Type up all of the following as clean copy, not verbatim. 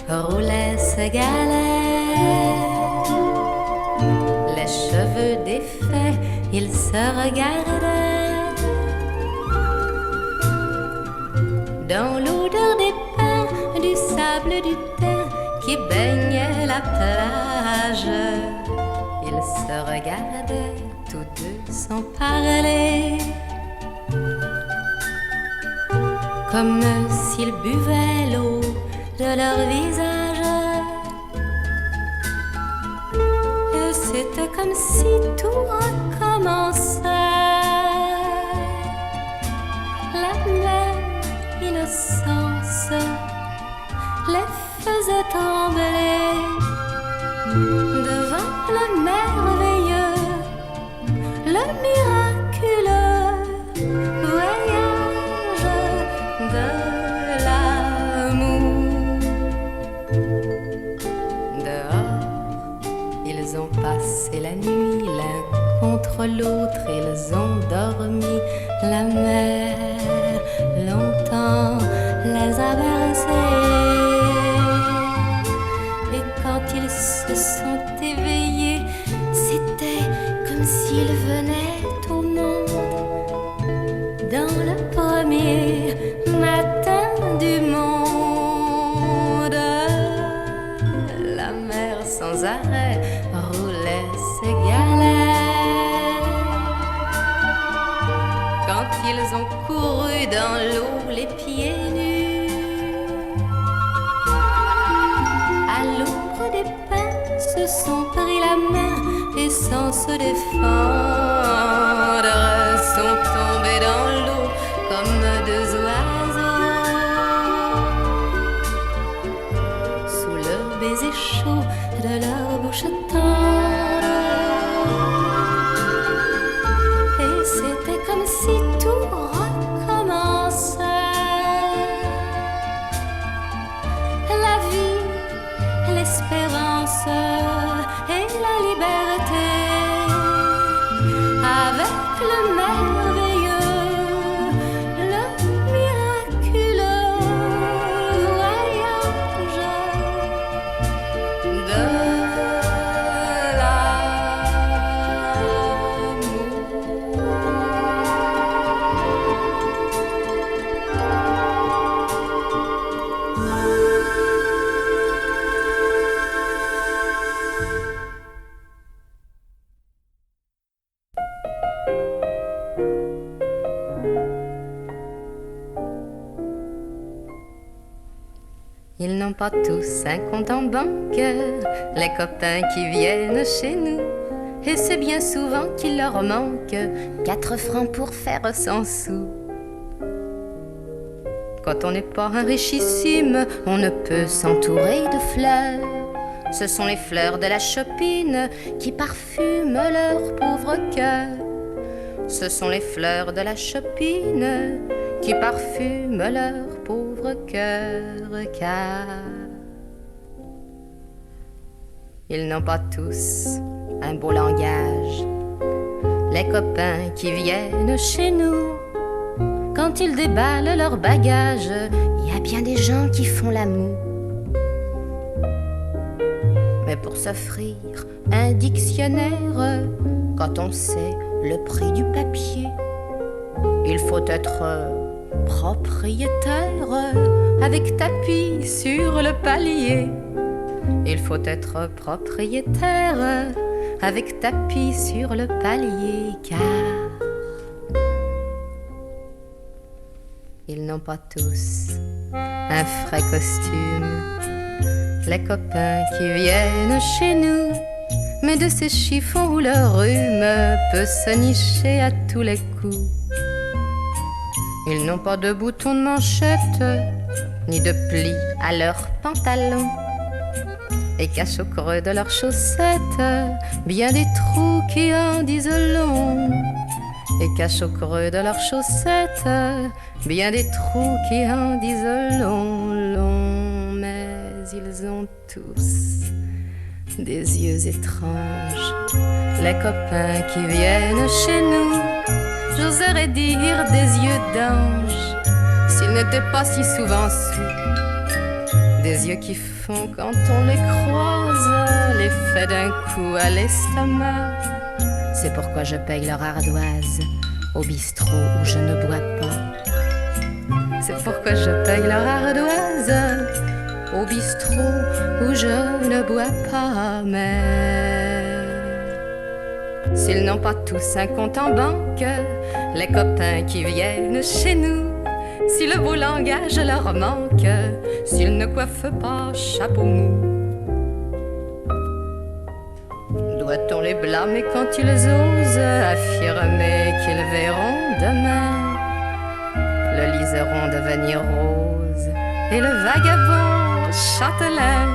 roulaient, s'égalaient. Les cheveux défaits, ils se regardaient. Dans l'odeur des pins, du sable, du thym qui baignait la plage, ils se regardaient tous deux sans parler, comme s'ils buvaient l'eau de leur visage. Et c'était comme si tout recommençait. La même innocence les faisait trembler devant le merveilleux, le miraculeux voyage de l'amour. Dehors, ils ont passé la nuit l'un contre l'autre, ils ont dormi. La mer longtemps les a bercés, et quand ils se sont éveillés, c'était comme s'ils venaient au monde dans le premier matin du monde. La mer sans arrêt roulait, s'égalait. Quand ils ont couru dans l'eau les pieds nus, à l'ombre des pins se sont pris la main et sans se défendre sont tombés dans l'eau comme deux oiseaux, sous le baiser chaud de leur bouche tendre. Et c'était comme si tout recommençait. La vie, l'espérance et la liberté, avec le merveilleux, le miraculeux voyage de Ils n'ont pas tous un compte en banque, les copains qui viennent chez nous. Et c'est bien souvent qu'il leur manque 4 francs pour faire 100 sous. Quand on n'est pas un richissime, on ne peut s'entourer de fleurs. Ce sont les fleurs de la chopine qui parfument leur pauvre cœur. Ce sont les fleurs de la chopine qui parfument leur pauvre cœur, car ils n'ont pas tous un beau langage. Les copains qui viennent chez nous, quand ils déballent leurs bagages, il y a bien des gens qui font l'amour. Mais pour s'offrir un dictionnaire, quand on sait le prix du papier, il faut être propriétaire avec tapis sur le palier. Il faut être propriétaire avec tapis sur le palier, car ils n'ont pas tous un frais costume. Les copains qui viennent chez nous, mais de ces chiffons où le rhume peut se nicher à tous les coups. Ils n'ont pas de boutons de manchette, ni de plis à leurs pantalons, et cachent au creux de leurs chaussettes bien des trous qui en disent long. Et cachent au creux de leurs chaussettes bien des trous qui en disent long, long. Mais ils ont tous des yeux étranges, les copains qui viennent chez nous. J'oserais dire des yeux d'ange, s'ils n'étaient pas si souvent sous. Des yeux qui font quand on les croise l'effet d'un coup à l'estomac. C'est pourquoi je paye leur ardoise au bistrot où je ne bois pas. C'est pourquoi je paye leur ardoise au bistrot où je ne bois pas. Mais s'ils n'ont pas tous un compte en banque, les copains qui viennent chez nous, si le beau langage leur manque, s'ils ne coiffent pas chapeau mou, doit-on les blâmer quand ils osent affirmer qu'ils verront demain le liseron devenir rose et le vagabond châtelain?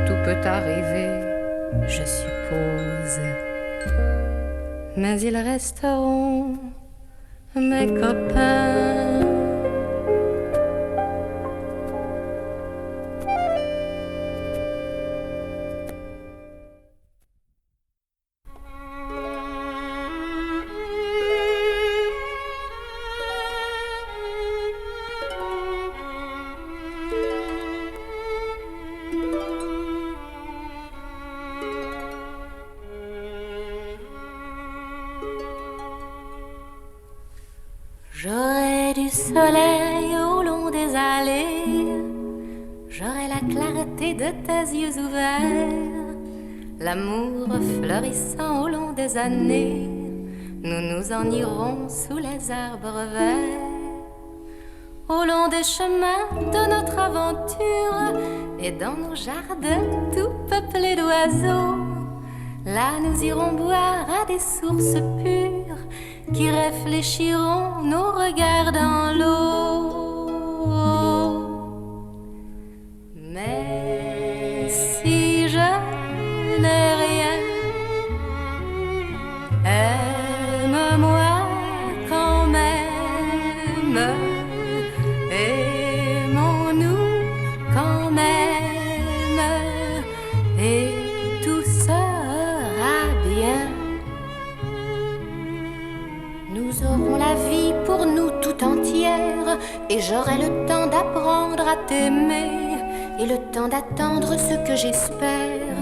Tout peut arriver, je suppose, mais ils resteront mes copains. J'aurai du soleil au long des allées, j'aurai la clarté de tes yeux ouverts, l'amour fleurissant au long des années, nous nous en irons sous les arbres verts. Au long des chemins de notre aventure et dans nos jardins tout peuplés d'oiseaux, là nous irons boire à des sources pures qui réfléchiront nos regards dans l'eau. Mais si je n'ai rien, aime-moi quand même, aimons-nous quand même, et tout sera bien. Nous aurons la vie pour nous tout entière, et j'aurai le temps d'apprendre à t'aimer, et le temps d'attendre ce que j'espère,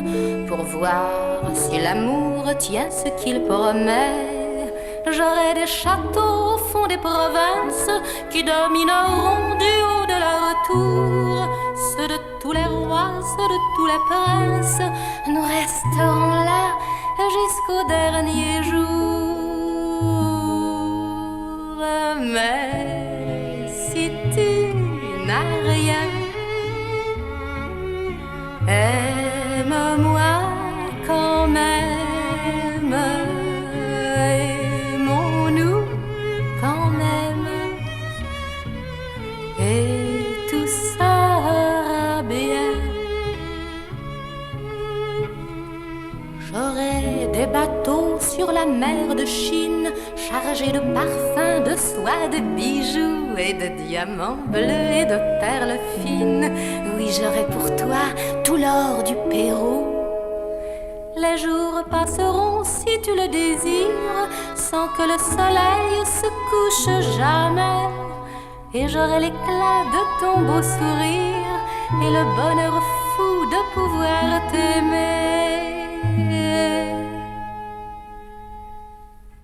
pour voir si l'amour tient ce qu'il promet. J'aurai des châteaux au fond des provinces qui domineront du haut de leur tour ceux de tous les rois, ceux de tous les princes. Nous resterons là jusqu'au dernier jour. Mais si tu n'as rien, aime-moi quand même, aimons-nous quand même, et tout sera bien. J'aurai des bateaux sur la mer de Chine, chargés de parfums, de soie, de bijoux et de diamants bleus et de perles fines. Oui, j'aurai pour toi tout l'or du Pérou. Les jours passeront si tu le désires, sans que le soleil se couche jamais. Et j'aurai l'éclat de ton beau sourire et le bonheur fou de pouvoir t'aimer.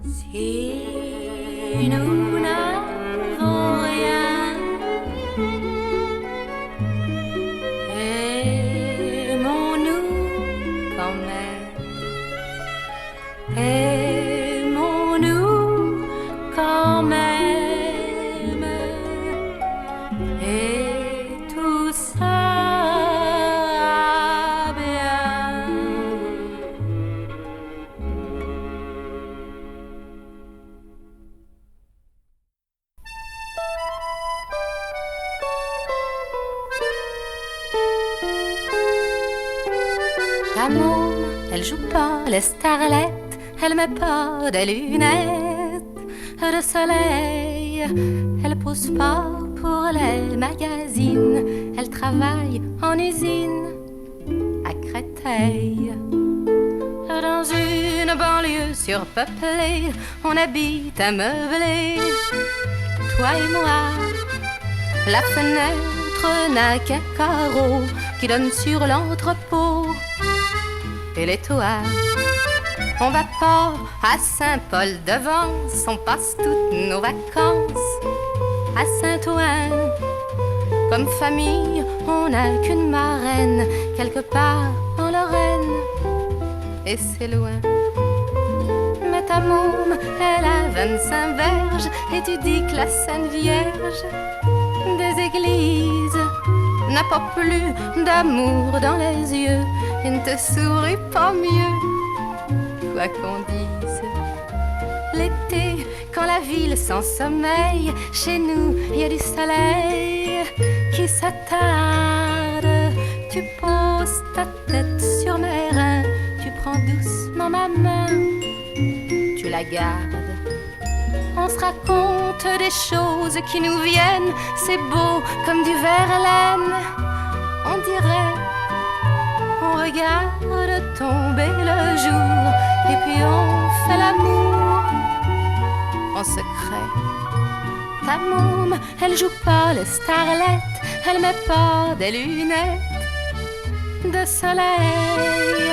Si nous n'avons rien, aimons-nous quand même, aimons-nous quand même, et tout sera bien. Ta môme, elle joue pas les starlettes, elle met pas des lunettes de soleil, elle pose pas pour les magazines, elle travaille en usine à Créteil. Dans une banlieue surpeuplée, on habite ameubler, toi et moi, la fenêtre l'autre n'a qu'un carreau qui donne sur l'entrepôt. Et les toits, on va pas à Saint-Paul-de-Vence, on passe toutes nos vacances à Saint-Ouen. Comme famille, on n'a qu'une marraine quelque part en Lorraine, et c'est loin. Mais ta môme, elle a 25 verges, et tu dis que la Sainte Vierge des églises n'a pas plus d'amour dans les yeux et ne te sourit pas mieux, quoi qu'on dise. L'été, quand la ville s'ensommeille, chez nous, il y a du soleil qui s'attarde. Tu poses ta tête sur mes reins, tu prends doucement ma main, tu la gardes. On se raconte des choses qui nous viennent, c'est beau comme du verlaine. On dirait, on regarde tomber le jour, et puis on fait l'amour en secret. Ta môme, elle joue pas les starlettes, elle met pas des lunettes de soleil,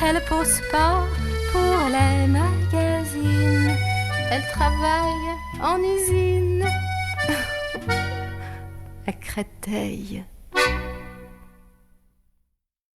elle pose pas pour les magazines, elle travaille en usine à Créteil.